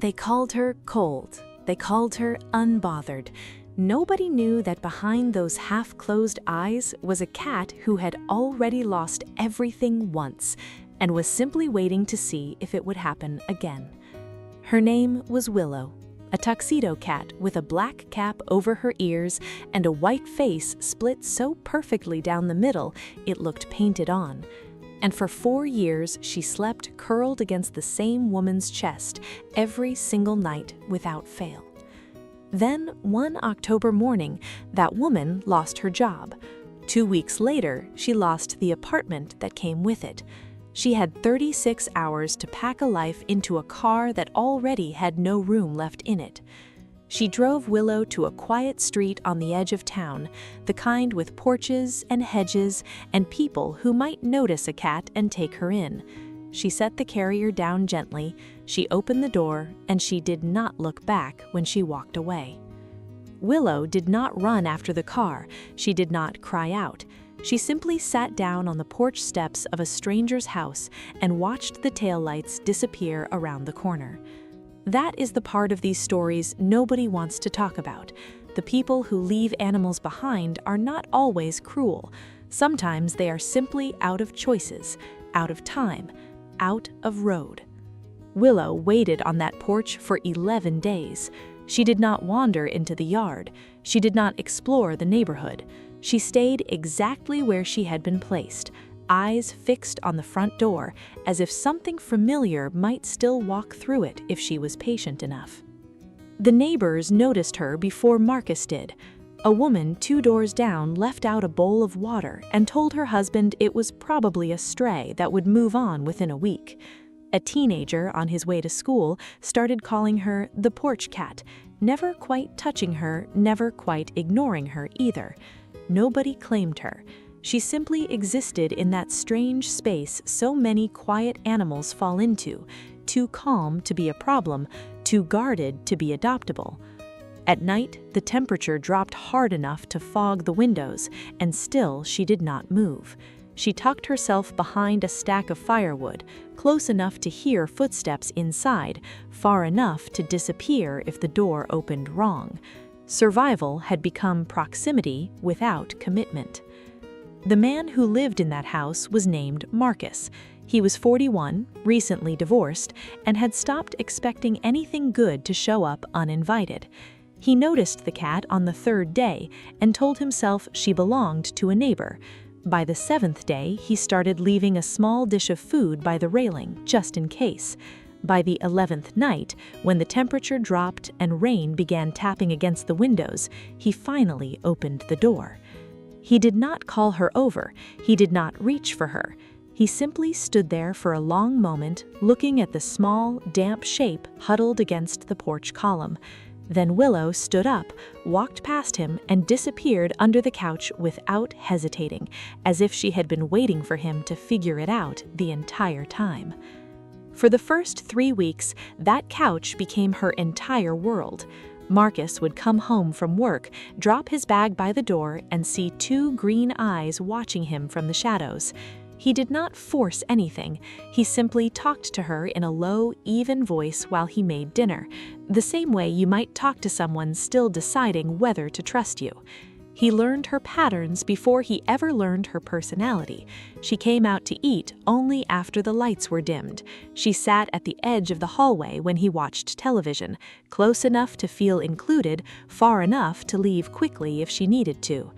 They called her cold. They called her unbothered. Nobody knew that behind those half-closed eyes was a cat who had already lost everything once and was simply waiting to see if it would happen again. Her name was Willow, a tuxedo cat with a black cap over her ears and a white face split so perfectly down the middle it looked painted on. And for 4 years she slept curled against the same woman's chest every single night without fail. Then, one October morning, that woman lost her job. 2 weeks later, she lost the apartment that came with it. She had 36 hours to pack a life into a car that already had no room left in it. She drove Willow to a quiet street on the edge of town, the kind with porches and hedges and people who might notice a cat and take her in. She set the carrier down gently, she opened the door, and she did not look back when she walked away. Willow did not run after the car, she did not cry out. She simply sat down on the porch steps of a stranger's house and watched the taillights disappear around the corner. That is the part of these stories nobody wants to talk about. The people who leave animals behind are not always cruel. Sometimes they are simply out of choices, out of time, out of road. Willow waited on that porch for 11 days. She did not wander into the yard. She did not explore the neighborhood. She stayed exactly where she had been placed, eyes fixed on the front door, as if something familiar might still walk through it if she was patient enough. The neighbors noticed her before Marcus did. A woman 2 doors down left out a bowl of water and told her husband it was probably a stray that would move on within a week. A teenager on his way to school started calling her the porch cat, never quite touching her, never quite ignoring her either. Nobody claimed her. She simply existed in that strange space so many quiet animals fall into, too calm to be a problem, too guarded to be adoptable. At night, the temperature dropped hard enough to fog the windows, and still she did not move. She tucked herself behind a stack of firewood, close enough to hear footsteps inside, far enough to disappear if the door opened wrong. Survival had become proximity without commitment. The man who lived in that house was named Marcus. He was 41, recently divorced, and had stopped expecting anything good to show up uninvited. He noticed the cat on the 3rd day and told himself she belonged to a neighbor. By the 7th day, he started leaving a small dish of food by the railing, just in case. By the 11th night, when the temperature dropped and rain began tapping against the windows, he finally opened the door. He did not call her over. He did not reach for her. He simply stood there for a long moment, looking at the small, damp shape huddled against the porch column. Then Willow stood up, walked past him, and disappeared under the couch without hesitating, as if she had been waiting for him to figure it out the entire time. For the first 3 weeks, that couch became her entire world. Marcus would come home from work, drop his bag by the door, and see 2 green eyes watching him from the shadows. He did not force anything. He simply talked to her in a low, even voice while he made dinner, the same way you might talk to someone still deciding whether to trust you. He learned her patterns before he ever learned her personality. She came out to eat only after the lights were dimmed. She sat at the edge of the hallway when he watched television, close enough to feel included, far enough to leave quickly if she needed to.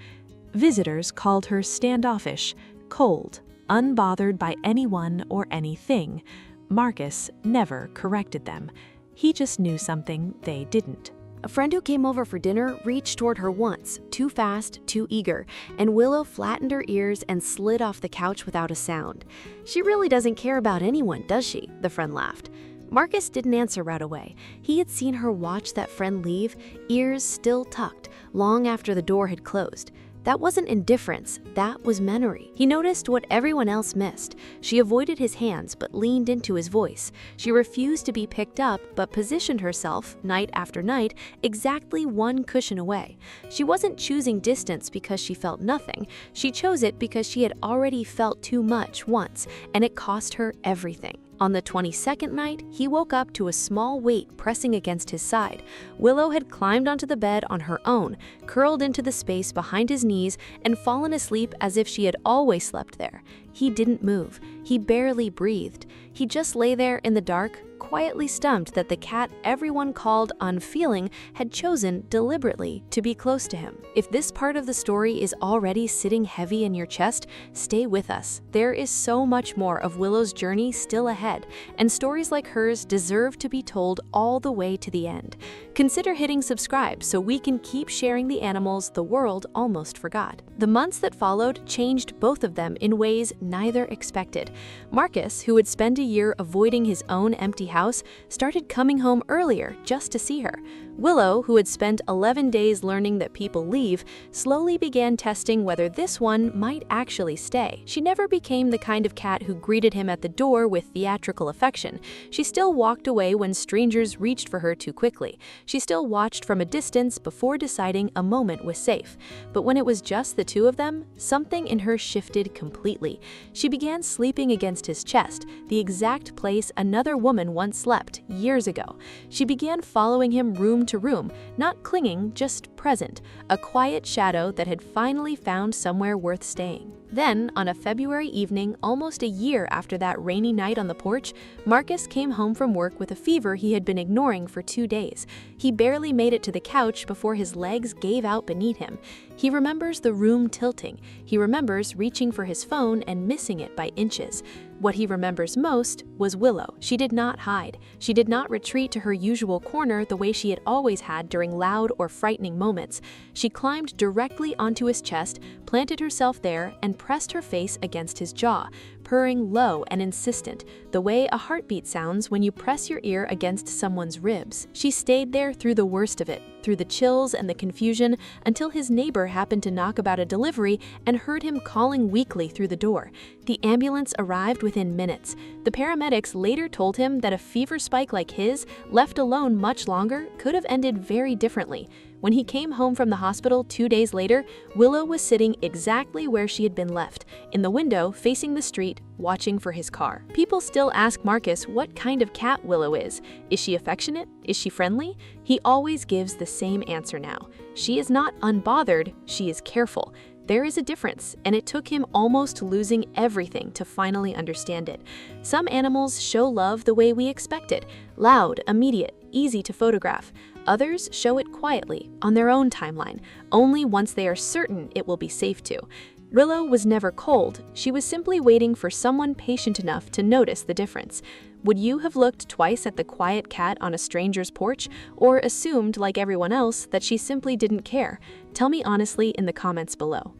Visitors called her standoffish, cold, unbothered by anyone or anything. Marcus never corrected them. He just knew something they didn't. A friend who came over for dinner reached toward her once, too fast, too eager, and Willow flattened her ears and slid off the couch without a sound. "She really doesn't care about anyone, does she?" the friend laughed. Marcus didn't answer right away. He had seen her watch that friend leave, ears still tucked, long after the door had closed. That wasn't indifference, that was memory. He noticed what everyone else missed. She avoided his hands but leaned into his voice. She refused to be picked up but positioned herself, night after night, exactly 1 cushion away. She wasn't choosing distance because she felt nothing. She chose it because she had already felt too much once, and it cost her everything. On the 22nd night, he woke up to a small weight pressing against his side. Willow had climbed onto the bed on her own, curled into the space behind his knees, and fallen asleep as if she had always slept there. He didn't move. He barely breathed. He just lay there in the dark, quietly stumped that the cat everyone called unfeeling had chosen deliberately to be close to him. If this part of the story is already sitting heavy in your chest, stay with us. There is so much more of Willow's journey still ahead, and stories like hers deserve to be told all the way to the end. Consider hitting subscribe so we can keep sharing the animals the world almost forgot. The months that followed changed both of them in ways neither expected. Marcus, who would spend a year avoiding his own empty house, started coming home earlier just to see her. Willow, who had spent 11 days learning that people leave, slowly began testing whether this one might actually stay. She never became the kind of cat who greeted him at the door with theatrical affection. She still walked away when strangers reached for her too quickly. She still watched from a distance before deciding a moment was safe. But when it was just the two of them, something in her shifted completely. She began sleeping against his chest, the exact place another woman once slept years ago. She began following him room to room, not clinging, just present, a quiet shadow that had finally found somewhere worth staying. Then, on a February evening, almost a year after that rainy night on the porch, Marcus came home from work with a fever he had been ignoring for 2 days. He barely made it to the couch before his legs gave out beneath him. He remembers the room tilting. He remembers reaching for his phone and missing it by inches. What he remembers most was Willow. She did not hide. She did not retreat to her usual corner the way she had always had during loud or frightening moments. She climbed directly onto his chest, planted herself there, and pressed her face against his jaw, purring low and insistent, the way a heartbeat sounds when you press your ear against someone's ribs. She stayed there through the worst of it, through the chills and the confusion, until his neighbor happened to knock about a delivery and heard him calling weakly through the door. The ambulance arrived within minutes. The paramedics later told him that a fever spike like his, left alone much longer, could have ended very differently. When he came home from the hospital 2 days later, Willow was sitting exactly where she had been left, in the window facing the street, watching for his car. People still ask Marcus what kind of cat Willow is. Is she affectionate? Is she friendly? He always gives the same answer now. She is not unbothered, she is careful. There is a difference, and it took him almost losing everything to finally understand it. Some animals show love the way we expect it, loud, immediate, easy to photograph. Others show it quietly, on their own timeline, only once they are certain it will be safe to. Willow was never cold, she was simply waiting for someone patient enough to notice the difference. Would you have looked twice at the quiet cat on a stranger's porch, or assumed, like everyone else, that she simply didn't care? Tell me honestly in the comments below.